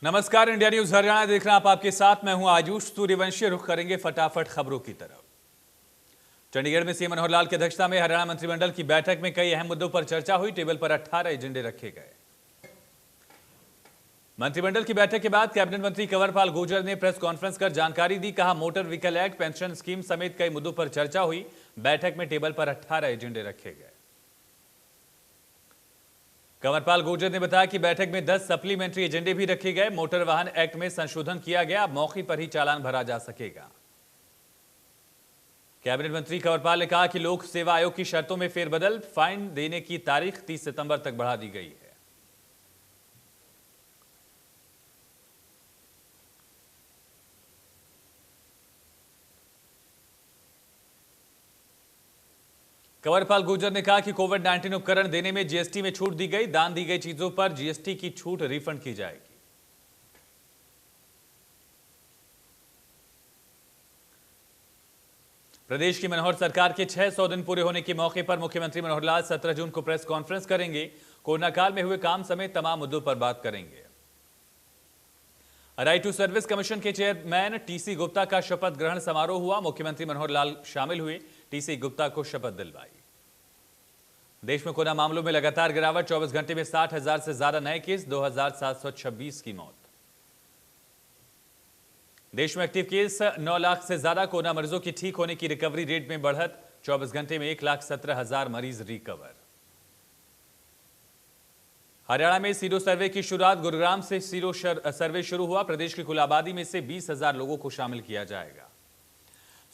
नमस्कार, India news Haryana देख रहे हैं आप। आपके साथ मैं हूं आयुष सूर्यवंशी। रुख करेंगे फटाफट खबरों की तरफ। चंडीगढ़ में सीएम मनोहर लाल की अध्यक्षता में हरियाणा मंत्रिमंडल की बैठक में कई अहम मुद्दों पर चर्चा हुई। टेबल पर 18 एजेंडे रखे गए। मंत्रिमंडल की बैठक के बाद कैबिनेट मंत्री कंवरपाल गुर्जर ने प्रेस कॉन्फ्रेंस कर जानकारी दी। कहा, motor vehicle act, pension scheme समेत कई मुद्दों पर चर्चा हुई। बैठक में टेबल पर 18 एजेंडे रखे गए। कंवरपाल गुर्जर ने बताया कि बैठक में 10 सप्लीमेंट्री एजेंडे भी रखे गए। मोटर वाहन एक्ट में संशोधन किया गया। अब मौके पर ही चालान भरा जा सकेगा। कैबिनेट मंत्री कंवरपाल ने कहा कि लोक सेवा आयोग की शर्तों में फेरबदल, फाइन देने की तारीख 30 सितंबर तक बढ़ा दी गई है। कंवरपाल गुर्जर ने कहा कि कोविड-19 उपकरण देने में जीएसटी में छूट दी गई। दान दी गई चीजों पर जीएसटी की छूट रिफंड की जाएगी। प्रदेश की मनोहर सरकार के 600 दिन पूरे होने के मौके पर मुख्यमंत्री मनोहर लाल 17 जून को प्रेस कॉन्फ्रेंस करेंगे। कोरोना काल में हुए काम समेत तमाम मुद्दों पर बात करेंगे। राइट टू सर्विस कमीशन के चेयरमैन टीसी गुप्ता का शपथ ग्रहण समारोह हुआ। मुख्यमंत्री मनोहर लाल शामिल हुए। टीसी गुप्ता को शपथ दिलवाई। देश में कोरोना मामलों में लगातार गिरावट। 24 घंटे में 60,000 से ज्यादा नए केस, 2,726 की मौत। देश में एक्टिव केस 9 लाख से ज्यादा। कोरोना मरीजों की ठीक होने की रिकवरी रेट में बढ़त। 24 घंटे में 1,17,000 मरीज रिकवर। हरियाणा में सीरो सर्वे की शुरुआत। गुरुग्राम से सीरो सर्वे शुरू हुआ। प्रदेश की कुल आबादी में से 20,000 लोगों को शामिल किया जाएगा।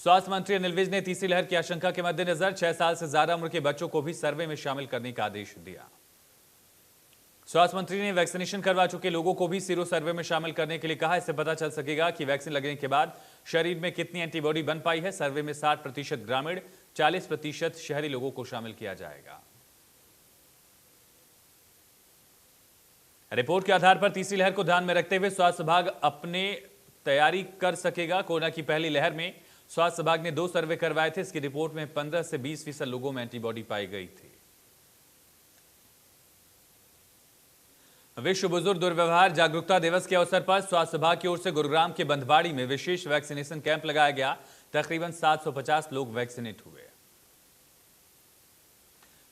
स्वास्थ्य मंत्री अनिल विज ने तीसरी लहर की आशंका के मद्देनजर 6 साल से ज्यादा उम्र के बच्चों को भी सर्वे में शामिल करने का आदेश दिया। स्वास्थ्य मंत्री ने वैक्सीनेशन करवा चुके लोगों को भी सीरो सर्वे में शामिल करने के लिए कहा। इससे पता चल सकेगा कि वैक्सीन लगने के बाद शरीर में कितनी एंटीबॉडी बन पाई है। सर्वे में 60% ग्रामीण, 40% शहरी लोगों को शामिल किया जाएगा। रिपोर्ट के आधार पर तीसरी लहर को ध्यान में रखते हुए स्वास्थ्य विभाग अपने तैयारी कर सकेगा। कोरोना की पहली लहर में स्वास्थ्य विभाग ने 2 सर्वे करवाए थे। इसकी रिपोर्ट में 15 से 20% लोगों में एंटीबॉडी पाई गई थी। विश्व बुजुर्ग दुर्व्यवहार जागरूकता दिवस के अवसर पर स्वास्थ्य विभाग की ओर से गुरुग्राम के बंधवाड़ी में विशेष वैक्सीनेशन कैंप लगाया गया। तकरीबन 750 लोग वैक्सीनेट हुए।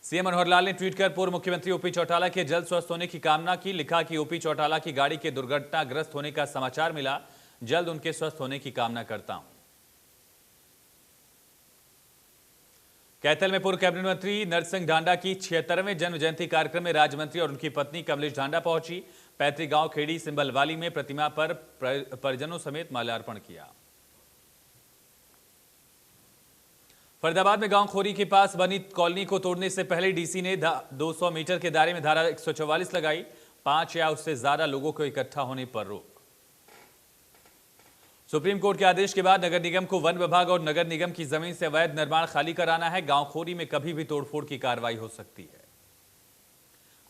सीएम मनोहर लाल ने ट्वीट कर पूर्व मुख्यमंत्री ओपी चौटाला के जल्द स्वस्थ होने की कामना की। लिखा कि ओपी चौटाला की गाड़ी के दुर्घटनाग्रस्त होने का समाचार मिला। जल्द उनके स्वस्थ होने की कामना करता हूं। कैथल में पूर्व कैबिनेट मंत्री नरसिंह ढांडा की 76वें जन्म जयंती कार्यक्रम में राज्य मंत्री और उनकी पत्नी कमलेश ढांडा पहुंची। पैतृक गांव खेड़ी सिंबलवाली में प्रतिमा पर परिजनों समेत माल्यार्पण किया। फरीदाबाद में गांव खोरी के पास बनी कॉलोनी को तोड़ने से पहले डीसी ने 200 मीटर के दायरे में धारा 144 लगाई। 5 या उससे ज्यादा लोगों को इकट्ठा होने पर रोक। सुप्रीम कोर्ट के आदेश के बाद नगर निगम को वन विभाग और नगर निगम की जमीन से अवैध निर्माण खाली कराना है। गांव खोरी में कभी भी तोड़फोड़ की कार्रवाई हो सकती है।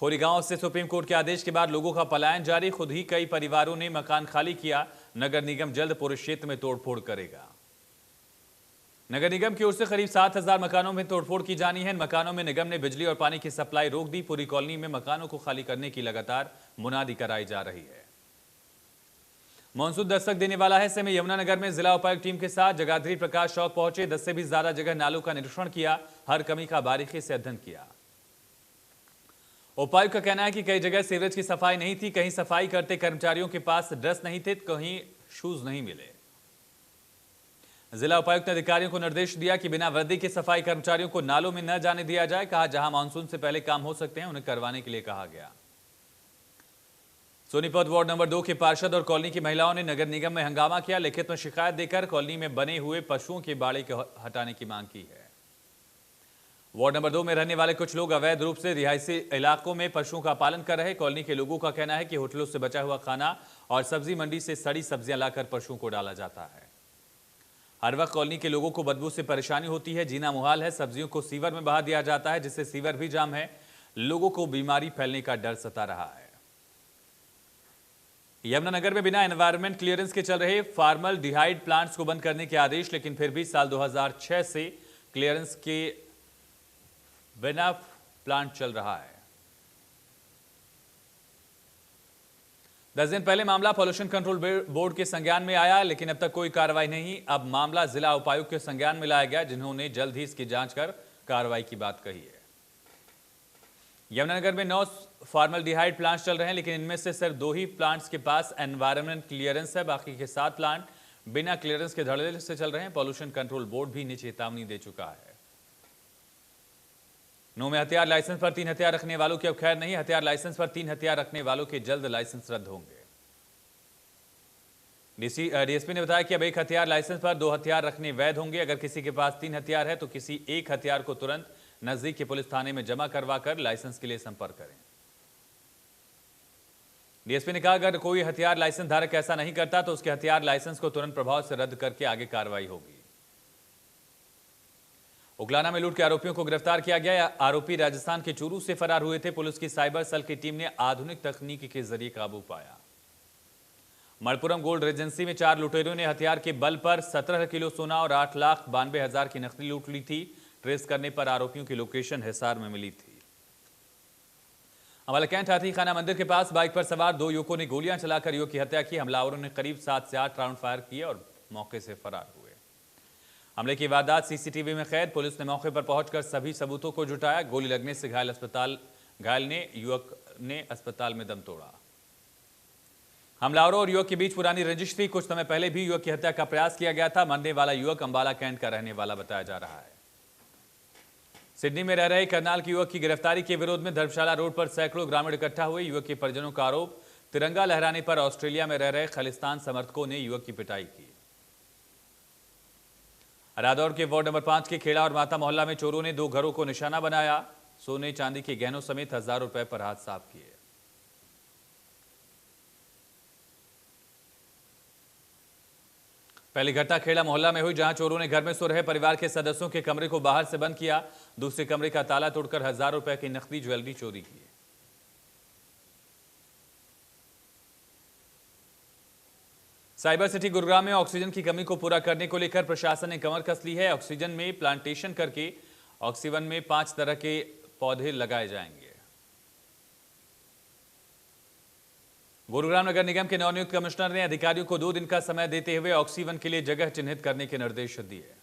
खोरी गांव से सुप्रीम कोर्ट के आदेश के बाद लोगों का पलायन जारी। खुद ही कई परिवारों ने मकान खाली किया। नगर निगम जल्द पूरे क्षेत्र में तोड़फोड़ करेगा। नगर निगम की ओर से करीब 7,000 मकानों में तोड़फोड़ की जानी है। इन मकानों में निगम ने बिजली और पानी की सप्लाई रोक दी। पूरी कॉलोनी में मकानों को खाली करने की लगातार मुनादी कराई जा रही है। मानसून दस्तक देने वाला है। ऐसे में यमुनानगर में जिला उपायुक्त टीम के साथ जगाधरी प्रकाश चौक पहुंचे। 10 से भी ज्यादा जगह नालों का निरीक्षण किया। हर कमी का बारीकी से अध्ययन किया। उपायुक्त का कहना है कि कई जगह सीवरेज की सफाई नहीं थी। कहीं सफाई करते कर्मचारियों के पास ड्रेस नहीं थे, कहीं शूज नहीं मिले। जिला उपायुक्त ने अधिकारियों को निर्देश दिया कि बिना वर्दी के सफाई कर्मचारियों को नालों में न जाने दिया जाए। कहा, जहां मानसून से पहले काम हो सकते हैं उन्हें करवाने के लिए कहा गया। सोनीपत वार्ड नंबर 2 के पार्षद और कॉलोनी की महिलाओं ने नगर निगम में हंगामा किया। लिखित में शिकायत देकर कॉलोनी में बने हुए पशुओं के बाड़े को हटाने की मांग की है। वार्ड नंबर 2 में रहने वाले कुछ लोग अवैध रूप से रिहायशी इलाकों में पशुओं का पालन कर रहे। कॉलोनी के लोगों का कहना है कि होटलों से बचा हुआ खाना और सब्जी मंडी से सड़ी सब्जियां लाकर पशुओं को डाला जाता है। हर वक्त कॉलोनी के लोगों को बदबू से परेशानी होती है। जीना मुहाल है। सब्जियों को सीवर में बहा दिया जाता है, जिससे सीवर भी जाम है। लोगों को बीमारी फैलने का डर सता रहा है। यमुनानगर में बिना एनवायरमेंट क्लियरेंस के चल रहे फार्मल डिहाइड प्लांट्स को बंद करने के आदेश। लेकिन फिर भी साल 2006 से क्लियरेंस के बिना प्लांट चल रहा है। 10 दिन पहले मामला पॉल्यूशन कंट्रोल बोर्ड के संज्ञान में आया, लेकिन अब तक कोई कार्रवाई नहीं। अब मामला जिला उपायुक्त के संज्ञान में लाया गया, जिन्होंने जल्द ही इसकी जांच कर कार्रवाई की बात कही है। यमुनानगर में 9 फॉर्मल्डिहाइड प्लांट्स चल रहे हैं, लेकिन इनमें से सिर्फ 2 ही प्लांट्स के पास एनवायरमेंट क्लियरेंस है। बाकी के 7 प्लांट बिना क्लियरेंस के धड़ल्ले से चल रहे हैं। पॉल्यूशन कंट्रोल बोर्ड भी इन्हें चेतावनी दे चुका है। 9 में हथियार लाइसेंस पर 3 हथियार रखने वालों की अब खैर नहीं। हथियार लाइसेंस पर 3 हथियार रखने वालों के जल्द लाइसेंस रद्द होंगे। डीएसपी ने बताया कि अब 1 हथियार लाइसेंस पर 2 हथियार रखने वैध होंगे। अगर किसी के पास 3 हथियार है तो किसी एक हथियार को तुरंत नजदीक के पुलिस थाने में जमा करवाकर लाइसेंस के लिए संपर्क करें। डीएसपी ने कहा, अगर कोई हथियार लाइसेंस धारक ऐसा नहीं करता तो उसके हथियार लाइसेंस को तुरंत प्रभाव से रद्द करके आगे कार्रवाई होगी। उकलाना में लूट के आरोपियों को गिरफ्तार किया गया। आरोपी राजस्थान के चूरू से फरार हुए थे। पुलिस की साइबर सेल की टीम ने आधुनिक तकनीक के जरिए काबू पाया। मणपुरम गोल्ड एजेंसी में 4 लुटेरों ने हथियार के बल पर 17 किलो सोना और 8,92,000 की नकदी लूट ली थी। ट्रेस करने पर आरोपियों की लोकेशन हिसार में मिली थी। अमलाकैंट हाथी खाना मंदिर के पास बाइक पर सवार 2 युवकों ने गोलियां चलाकर युवक की हत्या की। हमलावरों ने करीब 7 से 8 राउंड फायर किए और मौके से फरार हुए। हमले की वारदात सीसीटीवी में कैद। पुलिस ने मौके पर पहुंचकर सभी सबूतों को जुटाया। गोली लगने से घायल युवक ने अस्पताल में दम तोड़ा। हमलावरों और युवक के बीच पुरानी रंजिश थी। कुछ समय पहले भी युवक की हत्या का प्रयास किया गया था। मरने वाला युवक अंबाला कैंट का रहने वाला बताया जा रहा है। सिडनी में रह रहे करनाल के युवक की गिरफ्तारी के विरोध में धर्मशाला रोड पर सैकड़ों ग्रामीण इकट्ठा हुए। युवक के परिजनों का आरोप, तिरंगा लहराने पर ऑस्ट्रेलिया में रह रहे खालिस्तान समर्थकों ने युवक की पिटाई की। रादौर के वार्ड नंबर 5 के खेड़ा और माता मोहल्ला में चोरों ने 2 घरों को निशाना बनाया। सोने चांदी के गहनों समेत हजारों रुपए पर हाथ साफ किए। पहली घटना खेड़ा मोहल्ला में हुई, जहां चोरों ने घर में सो रहे परिवार के सदस्यों के कमरे को बाहर से बंद किया। दूसरे कमरे का ताला तोड़कर हजारों रुपए की नकदी ज्वेलरी चोरी की। साइबर सिटी गुरुग्राम में ऑक्सीजन की कमी को पूरा करने को लेकर प्रशासन ने कमर कस ली है। ऑक्सीजन में प्लांटेशन करके ऑक्सीवन में 5 तरह के पौधे लगाए जाएंगे। गुरुग्राम नगर निगम के नवनियुक्त कमिश्नर ने अधिकारियों को 2 दिन का समय देते हुए ऑक्सीवन के लिए जगह चिन्हित करने के निर्देश दिए।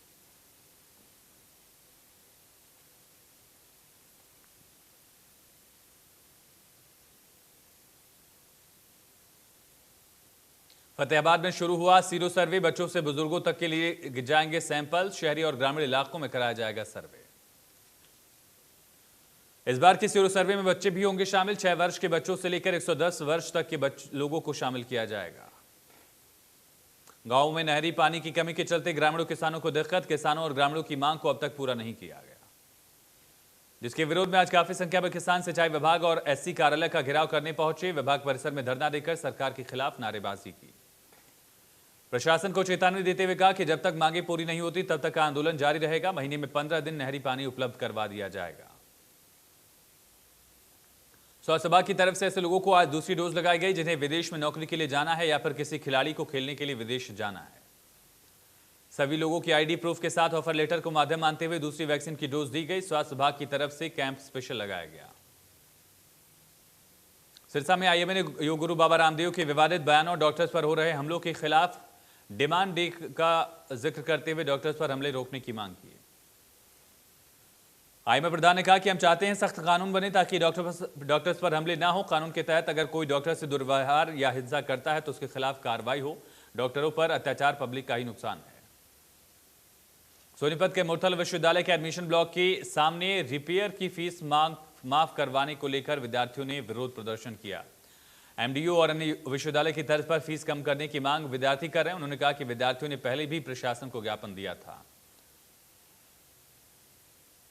फतेहाबाद में शुरू हुआ सीरो सर्वे। बच्चों से बुजुर्गों तक के लिए जाएंगे सैंपल। शहरी और ग्रामीण इलाकों में कराया जाएगा सर्वे। इस बार के सीरो सर्वे में बच्चे भी होंगे शामिल। 6 वर्ष के बच्चों से लेकर 110 वर्ष तक के लोगों को शामिल किया जाएगा। गांवों में नहरी पानी की कमी के चलते ग्रामीणों किसानों को दिक्कत। किसानों और ग्रामीणों की मांग को अब तक पूरा नहीं किया गया, जिसके विरोध में आज काफी संख्या में किसान सिंचाई विभाग और एससी कार्यालय का घेराव करने पहुंचे। विभाग परिसर में धरना देकर सरकार के खिलाफ नारेबाजी की। प्रशासन को चेतावनी देते हुए कहा कि जब तक मांगे पूरी नहीं होती तब तक आंदोलन जारी रहेगा। महीने में 15 दिन नहरी पानी उपलब्ध करवा दिया जाएगा। स्वास्थ्य विभाग की तरफ से ऐसे लोगों को आज दूसरी डोज लगाई गई जिन्हें विदेश में नौकरी के लिए जाना है या फिर किसी खिलाड़ी को खेलने के लिए विदेश जाना है। सभी लोगों की आईडी प्रूफ के साथ ऑफर लेटर को माध्यम मानते हुए दूसरी वैक्सीन की डोज दी गई। स्वास्थ्य विभाग की तरफ से कैंप स्पेशल लगाया गया। सिरसा में आईएमए ने योग गुरु बाबा रामदेव के विवादित बयानों और डॉक्टर्स पर हो रहे हमलों के खिलाफ डिमांड डे का जिक्र करते हुए डॉक्टर्स पर हमले रोकने की मांग की। आईएमए प्रधान ने कहा कि हम चाहते हैं सख्त कानून बने ताकि डॉक्टर्स पर हमले ना हो। कानून के तहत अगर कोई डॉक्टर से दुर्व्यवहार या हिंसा करता है तो उसके खिलाफ कार्रवाई हो। डॉक्टरों पर अत्याचार पब्लिक का ही नुकसान है। सोनीपत के मुरथल विश्वविद्यालय के एडमिशन ब्लॉक के सामने रिपेयर की फीस माफ करवाने को लेकर विद्यार्थियों ने विरोध प्रदर्शन किया। एमडीयू और अन्य विश्वविद्यालय की तर्ज पर फीस कम करने की मांग विद्यार्थी कर रहे हैं। उन्होंने कहा कि विद्यार्थियों ने पहले भी प्रशासन को ज्ञापन दिया था।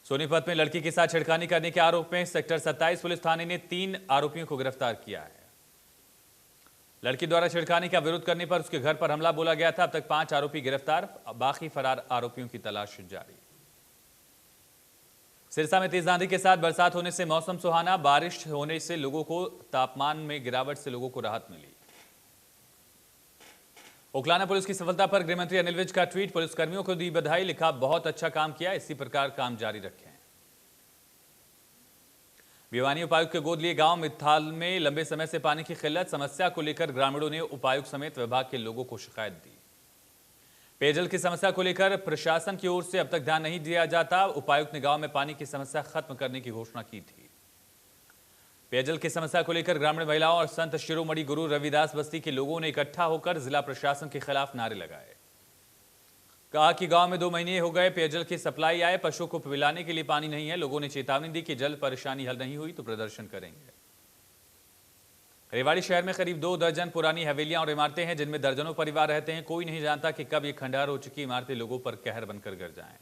सोनीपत में लड़की के साथ छेड़खानी करने के आरोप में सेक्टर 27 पुलिस थाने ने 3 आरोपियों को गिरफ्तार किया है। लड़की द्वारा छेड़खानी का विरोध करने पर उसके घर पर हमला बोला गया था। अब तक 5 आरोपी गिरफ्तार, बाकी फरार आरोपियों की तलाश जारी। सिरसा में तेज आंधी के साथ बरसात होने से मौसम सुहाना। बारिश होने से लोगों को तापमान में गिरावट से लोगों को राहत मिली। उकलाना पुलिस की सफलता पर गृहमंत्री अनिल विज का ट्वीट। पुलिसकर्मियों को दी बधाई, लिखा बहुत अच्छा काम किया, इसी प्रकार काम जारी रखें। भिवानी उपायुक्त के गोद लिए गांव मित्थाल में लंबे समय से पानी की किल्लत समस्या को लेकर ग्रामीणों ने उपायुक्त समेत विभाग के लोगों को शिकायत दी। पेयजल की समस्या को लेकर प्रशासन की ओर से अब तक ध्यान नहीं दिया जाता। उपायुक्त ने गांव में पानी की समस्या खत्म करने की घोषणा की थी। पेयजल की समस्या को लेकर ग्रामीण महिलाओं और संत शिरोमणि गुरु रविदास बस्ती के लोगों ने इकट्ठा होकर जिला प्रशासन के खिलाफ नारे लगाए। कहा कि गांव में 2 महीने हो गए पेयजल की सप्लाई आए, पशुओं को पिलाने के लिए पानी नहीं है। लोगों ने चेतावनी दी कि जल परेशानी हल नहीं हुई तो प्रदर्शन करेंगे। रेवाड़ी शहर में करीब 2 दर्जन पुरानी हवेलियां और इमारतें हैं जिनमें दर्जनों परिवार रहते हैं। कोई नहीं जानता कि कब ये खंडहर हो चुकी इमारतें लोगों पर कहर बनकर गिर जाएं।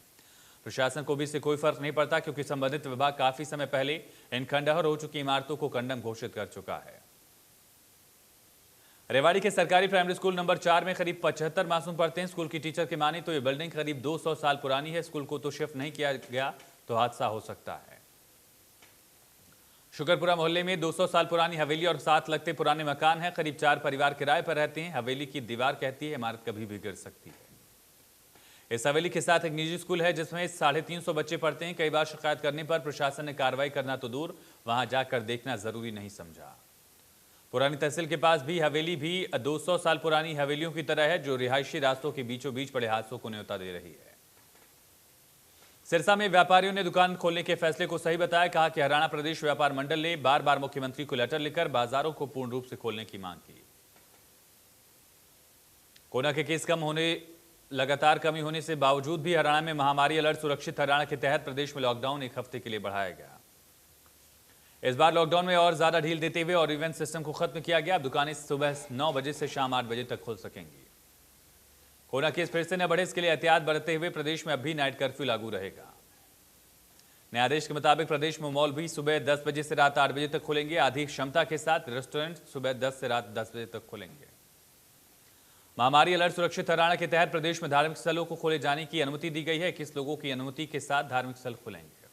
प्रशासन को भी इससे कोई फर्क नहीं पड़ता क्योंकि संबंधित विभाग काफी समय पहले इन खंडहर हो चुकी इमारतों को कंडम घोषित कर चुका है। रेवाड़ी के सरकारी प्राइमरी स्कूल नंबर 4 में करीब 75 मासूम पढ़ते हैं। स्कूल की टीचर की माने तो ये बिल्डिंग करीब 200 साल पुरानी है। स्कूल को तो शिफ्ट नहीं किया गया तो हादसा हो सकता है। शुक्रपुरा मोहल्ले में 200 साल पुरानी हवेली और साथ लगते पुराने मकान हैं। करीब 4 परिवार किराए पर रहते हैं। हवेली की दीवार कहती है इमारत कभी भी गिर सकती है। इस हवेली के साथ एक निजी स्कूल है जिसमें 350 बच्चे पढ़ते हैं। कई बार शिकायत करने पर प्रशासन ने कार्रवाई करना तो दूर, वहां जाकर देखना जरूरी नहीं समझा। पुरानी तहसील के पास भी हवेली भी 200 साल पुरानी हवेलियों की तरह है जो रिहायशी रास्तों के बीचों बीच बड़े हादसों को न्योता दे रही है। सिरसा में व्यापारियों ने दुकान खोलने के फैसले को सही बताया। कहा कि हरियाणा प्रदेश व्यापार मंडल ने बार बार मुख्यमंत्री को लेटर लिखकर बाजारों को पूर्ण रूप से खोलने की मांग की। कोरोना के केस लगातार कमी होने से बावजूद भी हरियाणा में महामारी अलर्ट सुरक्षित हरियाणा के तहत प्रदेश में लॉकडाउन 1 हफ्ते के लिए बढ़ाया गया। इस बार लॉकडाउन में और ज्यादा ढील देते हुए और इवेंट सिस्टम को खत्म किया गया। अब दुकानें सुबह 9 बजे से शाम 8 बजे तक खुल सकेंगी। कोरोना केस फिर से न बढ़े इसके लिए एहतियात बरतते हुए प्रदेश में अब भी नाइट कर्फ्यू लागू रहेगा। नए आदेश के मुताबिक प्रदेश में मॉल भी सुबह 10 बजे से रात 8 बजे तक खुलेंगे। आधी क्षमता के साथ रेस्टोरेंट सुबह 10 से रात 10 बजे तक खुलेंगे। महामारी अलर्ट सुरक्षित हरियाणा के तहत प्रदेश में धार्मिक स्थलों को खोले जाने की अनुमति दी गई है। 21 लोगों की अनुमति के साथ धार्मिक स्थल खुलेंगे।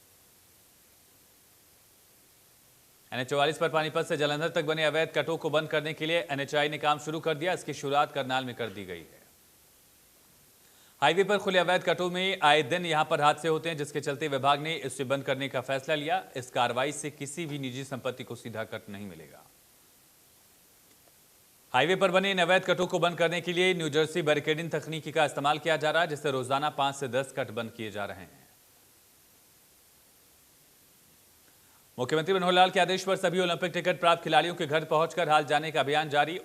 NH-44 पर पानीपत से जालंधर तक बने अवैध कटों को बंद करने के लिए NHAI ने काम शुरू कर दिया। इसकी शुरुआत करनाल में कर दी गई है। हाईवे पर खुले अवैध कटों में आए दिन यहां पर हादसे होते हैं जिसके चलते विभाग ने इसे बंद करने का फैसला लिया। इस कार्रवाई से किसी भी निजी संपत्ति को सीधा कट नहीं मिलेगा। हाईवे पर बने इन अवैध कटों को बंद करने के लिए न्यू जर्सी बैरिकेडिंग तकनीकी का इस्तेमाल किया जा रहा है जिससे रोजाना 5 से 10 कट बंद किए जा रहे हैं। मुख्यमंत्री मनोहर लाल के आदेश पर सभी ओलंपिक टिकट प्राप्त खिलाड़ियों के घर पहुंचकर हाल जाने का अभियान जारी।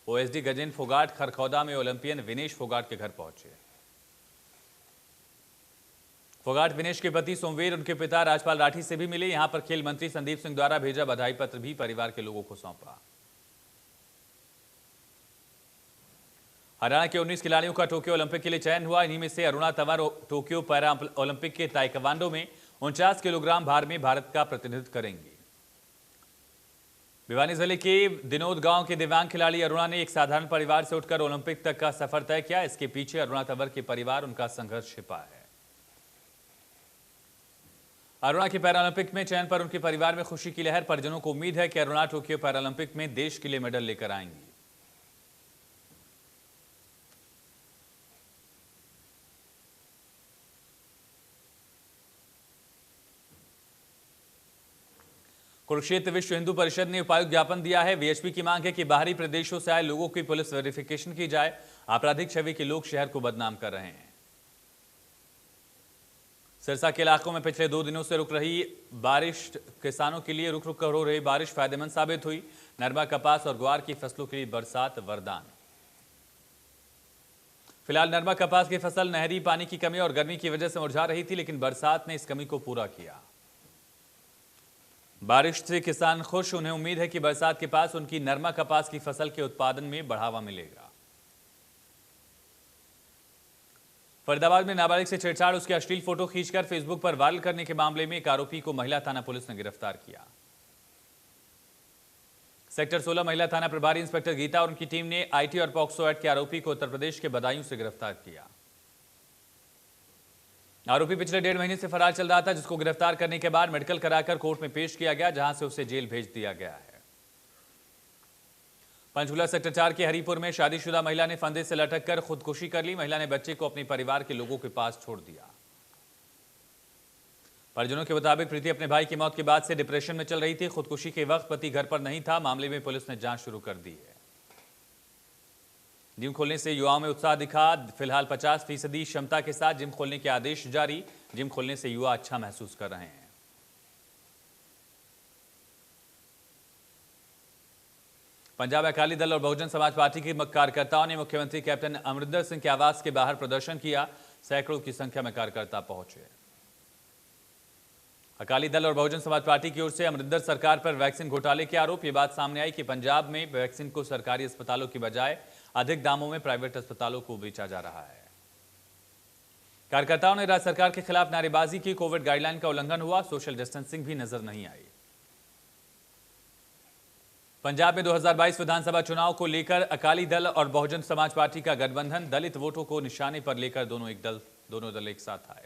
ओएसडी गजेंद्र फोगाट खरखौदा में ओलंपियन विनेश फोगाट के घर पहुंचे। फोगाट विनेश के पति सोमवीर उनके पिता राजपाल राठी से भी मिले। यहां पर खेल मंत्री संदीप सिंह द्वारा भेजा बधाई पत्र भी परिवार के लोगों को सौंपा। हरियाणा के 19 खिलाड़ियों का टोक्यो ओलंपिक के लिए चयन हुआ। इन्हीं में से Aruna Tanwar Tokyo para Olympic के ताइक्वांडो में 49 किलोग्राम भार में भारत का प्रतिनिधित्व करेंगी। भिवानी जिले के दिनोद गांव के दिव्यांग खिलाड़ी अरुणा ने एक साधारण परिवार से उठकर ओलंपिक तक का सफर तय किया। इसके पीछे अरुणा तंवर के परिवार उनका संघर्ष छिपा है। अरुणा के पैरालंपिक में चयन पर उनके परिवार में खुशी की लहर। परिजनों को उम्मीद है कि अरुणा टोक्यो पैरालंपिक में देश के लिए मेडल लेकर आएंगी। कुरुक्षेत्र विश्व हिंदू परिषद ने उपायुक्त ज्ञापन दिया है। वीएचपी की मांग है कि बाहरी प्रदेशों से आए लोगों की पुलिस वेरिफिकेशन की जाए। आपराधिक छवि के लोग शहर को बदनाम कर रहे हैं। सिरसा के इलाकों में पिछले 2 दिनों से रुक रही बारिश किसानों के लिए रुक रुक कर हो रही बारिश फायदेमंद साबित हुई। नरमा, कपास और ग्वार की फसलों के लिए बरसात वरदान। फिलहाल नरमा कपास की फसल नहरी पानी की कमी और गर्मी की वजह से मुरझा रही थी, लेकिन बरसात ने इस कमी को पूरा किया। बारिश से किसान खुश। उन्हें उम्मीद है कि बरसात के पास उनकी नरमा कपास की फसल के उत्पादन में बढ़ावा मिलेगा। फरीदाबाद में नाबालिग से छेड़छाड़, उसकी अश्लील फोटो खींचकर फेसबुक पर वायरल करने के मामले में एक आरोपी को महिला थाना पुलिस ने गिरफ्तार किया। सेक्टर 16 महिला थाना प्रभारी इंस्पेक्टर गीता और उनकी टीम ने आईटी और पॉक्सो एक्ट के आरोपी को उत्तर प्रदेश के बदायूं से गिरफ्तार किया। आरोपी पिछले 1.5 महीने से फरार चल रहा था, जिसको गिरफ्तार करने के बाद मेडिकल कराकर कोर्ट में पेश किया गया, जहां से उसे जेल भेज दिया गया है। पंचकुला सेक्टर 4 के हरिपुर में शादीशुदा महिला ने फंदे से लटक कर खुदकुशी कर ली। महिला ने बच्चे को अपने परिवार के लोगों के पास छोड़ दिया। परिजनों के मुताबिक प्रीति अपने भाई की मौत के बाद से डिप्रेशन में चल रही थी। खुदकुशी के वक्त पति घर पर नहीं था। मामले में पुलिस ने जांच शुरू कर दी है। जिम खोलने से युवाओं में उत्साह दिखा। फिलहाल 50% क्षमता के साथ जिम खोलने के आदेश जारी। जिम खोलने से युवा अच्छा महसूस कर रहे हैं। पंजाब अकाली दल और बहुजन समाज पार्टी के कार्यकर्ताओं ने मुख्यमंत्री कैप्टन अमरिंदर सिंह के आवास के बाहर प्रदर्शन किया। सैकड़ों की संख्या में कार्यकर्ता पहुंचे। अकाली दल और बहुजन समाज पार्टी की ओर से अमरिंदर सरकार पर वैक्सीन घोटाले के आरोप। ये बात सामने आई कि पंजाब में वैक्सीन को सरकारी अस्पतालों की बजाय अधिक दामों में प्राइवेट अस्पतालों को बेचा जा रहा है। कार्यकर्ताओं ने राज्य सरकार के खिलाफ नारेबाजी की। कोविड गाइडलाइन का उल्लंघन हुआ। सोशल डिस्टेंसिंग भी नजर नहीं आई। पंजाब में 2022 विधानसभा चुनाव को लेकर अकाली दल और बहुजन समाज पार्टी का गठबंधन। दलित वोटों को निशाने पर लेकर दोनों दल एक साथ आए।